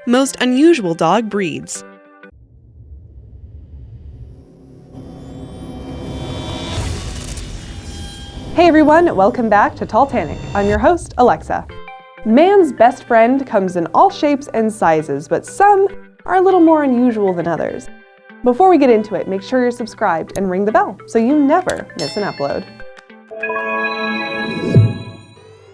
Most unusual dog breeds. Hey everyone, welcome back to Titanic. I'm your host, Alexa. Man's best friend comes in all shapes and sizes, but some are a little more unusual than others. Before we get into it, make sure you're subscribed and ring the bell so you never miss an upload.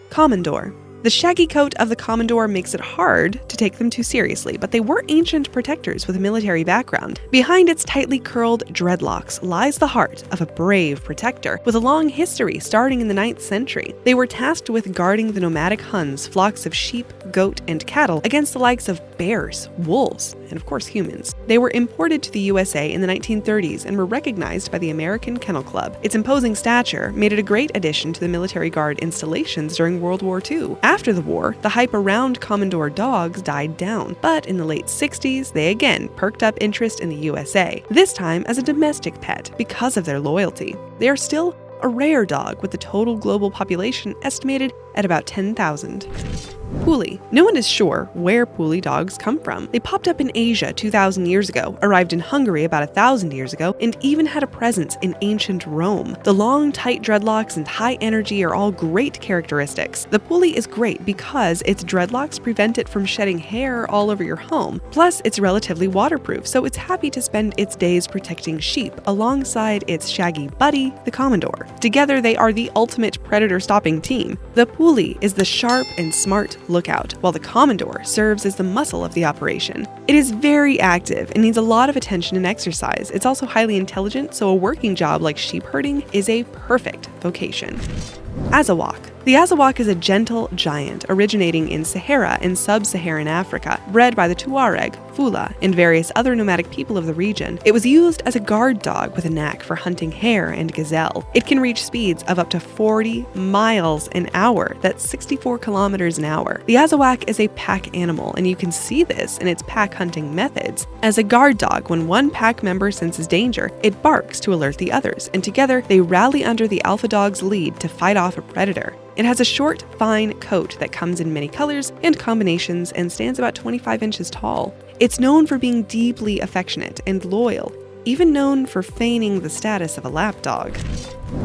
Komondor. The shaggy coat of the Komondor makes it hard to take them too seriously, but they were ancient protectors with a military background. Behind its tightly curled dreadlocks lies the heart of a brave protector with a long history starting in the 9th century. They were tasked with guarding the nomadic Huns' flocks of sheep, goat, and cattle against the likes of bears, wolves, and of course humans. They were imported to the USA in the 1930s and were recognized by the American Kennel Club. Its imposing stature made it a great addition to the military guard installations during World War II. After the war, the hype around Komondor dogs died down, but in the late 60s, they again perked up interest in the USA, this time as a domestic pet because of their loyalty. They are still a rare dog with the total global population estimated at about 10,000. Puli. No one is sure where Puli dogs come from. They popped up in Asia 2,000 years ago, arrived in Hungary about 1,000 years ago, and even had a presence in ancient Rome. The long, tight dreadlocks and high energy are all great characteristics. The Puli is great because its dreadlocks prevent it from shedding hair all over your home. Plus, it's relatively waterproof, so it's happy to spend its days protecting sheep alongside its shaggy buddy, the Komondor. Together, they are the ultimate predator-stopping team. The Puli is the sharp and smart lookout, while the Komondor serves as the muscle of the operation. It is very active and needs a lot of attention and exercise. It's also highly intelligent, so a working job like sheep herding is a perfect vocation. Azawakh. The Azawakh is a gentle giant originating in Sahara and sub-Saharan Africa, bred by the Tuareg, Fula, and various other nomadic people of the region. It was used as a guard dog with a knack for hunting hare and gazelle. It can reach speeds of up to 40 miles an hour, that's 64 kilometers an hour. The Azawakh is a pack animal, and you can see this in its pack hunting methods. As a guard dog, when one pack member senses danger, it barks to alert the others, and together they rally under the alpha dog's lead to fight off a predator. It has a short, fine coat that comes in many colors and combinations and stands about 25 inches tall. It's known for being deeply affectionate and loyal, even known for feigning the status of a lapdog.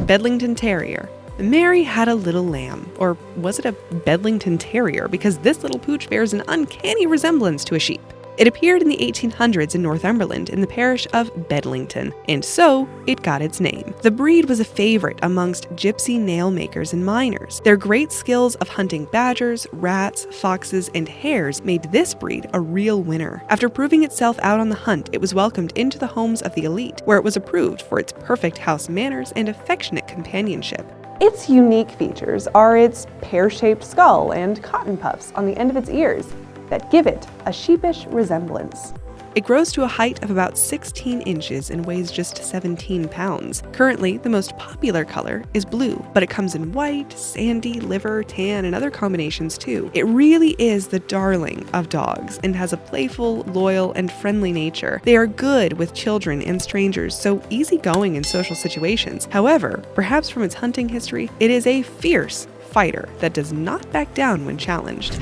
Bedlington Terrier. Mary had a little lamb, or was it a Bedlington Terrier, because this little pooch bears an uncanny resemblance to a sheep. It appeared in the 1800s in Northumberland in the parish of Bedlington, and so it got its name. The breed was a favorite amongst gypsy nail makers and miners. Their great skills of hunting badgers, rats, foxes, and hares made this breed a real winner. After proving itself out on the hunt, it was welcomed into the homes of the elite, where it was approved for its perfect house manners and affectionate companionship. Its unique features are its pear-shaped skull and cotton puffs on the end of its ears that give it a sheepish resemblance. It grows to a height of about 16 inches and weighs just 17 pounds. Currently, the most popular color is blue, but it comes in white, sandy, liver, tan, and other combinations too. It really is the darling of dogs and has a playful, loyal, and friendly nature. They are good with children and strangers, so easygoing in social situations. However, perhaps from its hunting history, it is a fierce fighter that does not back down when challenged.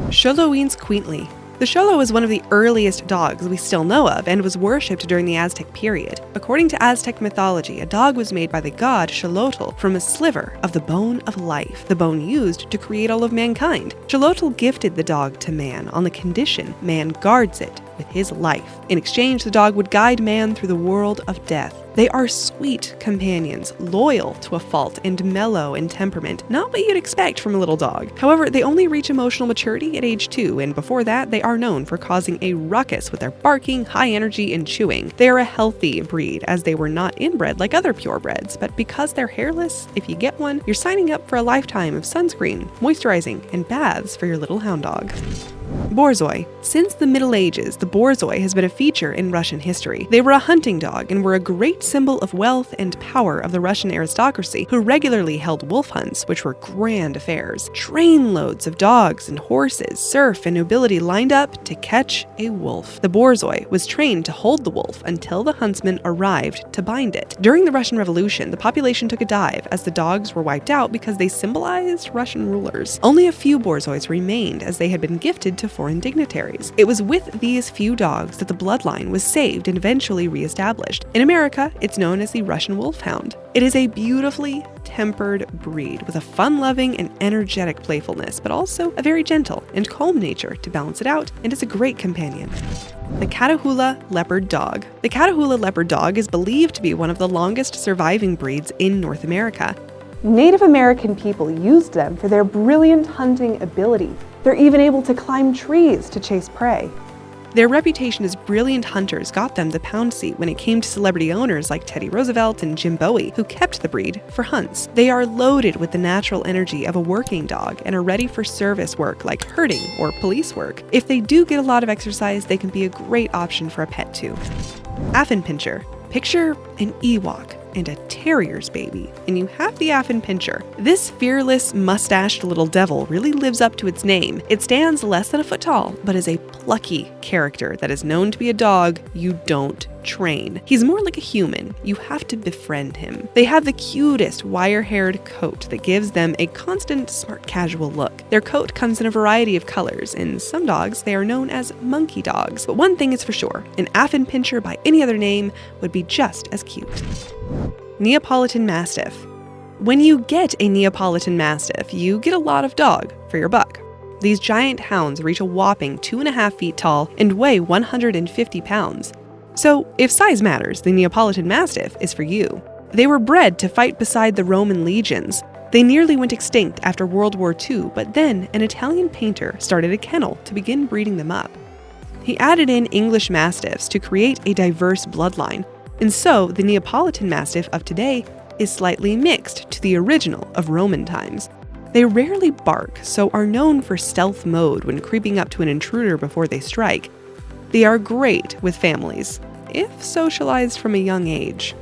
Xoloitzcuintli. The Xolo is one of the earliest dogs we still know of and was worshipped during the Aztec period. According to Aztec mythology, a dog was made by the god Xolotl from a sliver of the bone of life, the bone used to create all of mankind. Xolotl gifted the dog to man on the condition man guards it with his life. In exchange, the dog would guide man through the world of death. They are sweet companions, loyal to a fault, and mellow in temperament, not what you'd expect from a little dog. However, they only reach emotional maturity at age 2, and before that, they are known for causing a ruckus with their barking, high energy, and chewing. They are a healthy breed, as they were not inbred like other purebreds, but because they're hairless, if you get one, you're signing up for a lifetime of sunscreen, moisturizing, and baths for your little hound dog. Borzoi. Since the Middle Ages, the Borzoi has been a feature in Russian history. They were a hunting dog and were a great symbol of wealth and power of the Russian aristocracy, who regularly held wolf hunts, which were grand affairs. Trainloads of dogs and horses, serf, and nobility lined up to catch a wolf. The Borzoi was trained to hold the wolf until the huntsman arrived to bind it. During the Russian Revolution, the population took a dive as the dogs were wiped out because they symbolized Russian rulers. Only a few Borzois remained, as they had been gifted to foreign dignitaries. It was with these few dogs that the bloodline was saved and eventually reestablished. In America, it's known as the Russian Wolfhound. It is a beautifully tempered breed with a fun-loving and energetic playfulness, but also a very gentle and calm nature to balance it out, and is a great companion. The Catahoula leopard dog. The Catahoula leopard dog is believed to be one of the longest surviving breeds in North America. Native American people used them for their brilliant hunting ability. They're even able to climb trees to chase prey. Their reputation as brilliant hunters got them the pound seat when it came to celebrity owners like Teddy Roosevelt and Jim Bowie, who kept the breed for hunts. They are loaded with the natural energy of a working dog and are ready for service work like herding or police work. If they do get a lot of exercise, they can be a great option for a pet too. Affenpinscher. Picture an Ewok and a terrier's baby, and you have the Affenpinscher. This fearless, mustached little devil really lives up to its name. It stands less than a foot tall, but is a plucky character that is known to be a dog you don't train. He's more like a human. You have to befriend him. They have the cutest wire-haired coat that gives them a constant smart casual look. Their coat comes in a variety of colors. In some dogs, they are known as monkey dogs. But one thing is for sure, an Affenpinscher by any other name would be just as cute. Neapolitan Mastiff. When you get a Neapolitan Mastiff, you get a lot of dog for your buck. These giant hounds reach a whopping 2.5 feet tall and weigh 150 pounds. So, if size matters, the Neapolitan Mastiff is for you. They were bred to fight beside the Roman legions. They nearly went extinct after World War II, but then an Italian painter started a kennel to begin breeding them up. He added in English Mastiffs to create a diverse bloodline, and so the Neapolitan Mastiff of today is slightly mixed to the original of Roman times. They rarely bark, so are known for stealth mode when creeping up to an intruder before they strike. They are great with families, if socialized from a young age.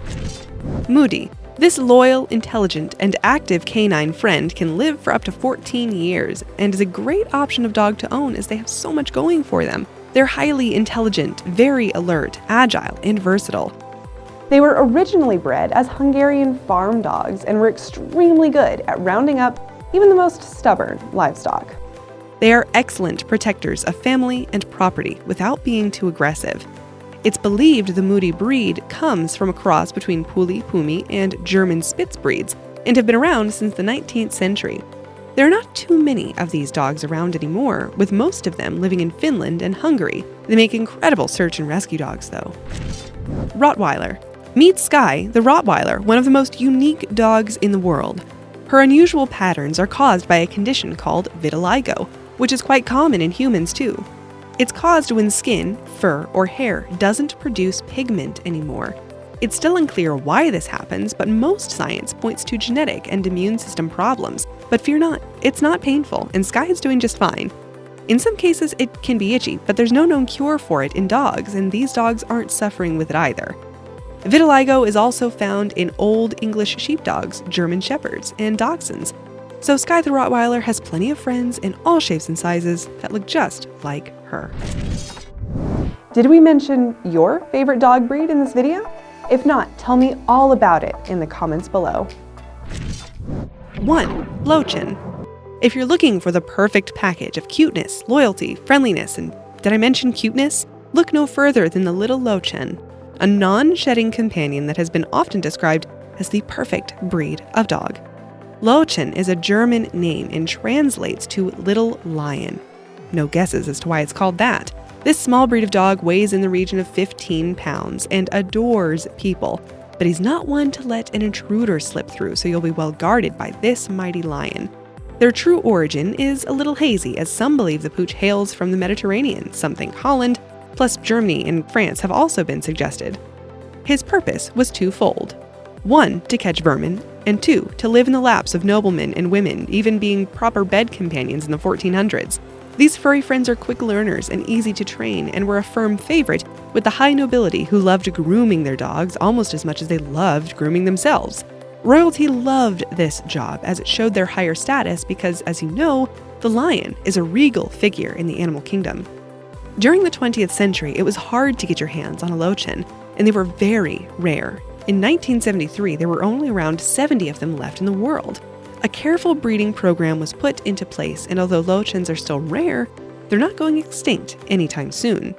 Mudi. This loyal, intelligent, and active canine friend can live for up to 14 years and is a great option of dog to own as they have so much going for them. They're highly intelligent, very alert, agile, and versatile. They were originally bred as Hungarian farm dogs and were extremely good at rounding up even the most stubborn livestock. They are excellent protectors of family and property without being too aggressive. It's believed the Mudi breed comes from a cross between Puli, Pumi, and German Spitz breeds and have been around since the 19th century. There are not too many of these dogs around anymore, with most of them living in Finland and Hungary. They make incredible search and rescue dogs, though. Rottweiler. Meet Skye, the Rottweiler, one of the most unique dogs in the world. Her unusual patterns are caused by a condition called vitiligo, which is quite common in humans too. It's caused when skin, fur, or hair doesn't produce pigment anymore. It's still unclear why this happens, but most science points to genetic and immune system problems. But fear not, it's not painful, and Skye is doing just fine. In some cases, it can be itchy, but there's no known cure for it in dogs, and these dogs aren't suffering with it either. Vitiligo is also found in Old English sheepdogs, German shepherds, and dachshunds. So Skye the Rottweiler has plenty of friends in all shapes and sizes that look just like her. Did we mention your favorite dog breed in this video? If not, tell me all about it in the comments below. 1. Lowchen. If you're looking for the perfect package of cuteness, loyalty, friendliness, and did I mention cuteness? Look no further than the little Lowchen, a non-shedding companion that has been often described as the perfect breed of dog. Lowchen is a German name and translates to little lion. No guesses as to why it's called that. This small breed of dog weighs in the region of 15 pounds and adores people, but he's not one to let an intruder slip through, so you'll be well guarded by this mighty lion. Their true origin is a little hazy, as some believe the pooch hails from the Mediterranean. Some think Holland, plus Germany and France have also been suggested. His purpose was twofold. 1, to catch vermin, and 2, to live in the laps of noblemen and women, even being proper bed companions in the 1400s. These furry friends are quick learners and easy to train, and were a firm favorite with the high nobility who loved grooming their dogs almost as much as they loved grooming themselves. Royalty loved this job as it showed their higher status because, as you know, the lion is a regal figure in the animal kingdom. During the 20th century, it was hard to get your hands on a Lowchen, and they were very rare. In 1973, there were only around 70 of them left in the world. A careful breeding program was put into place, and although Lowchens are still rare, they're not going extinct anytime soon.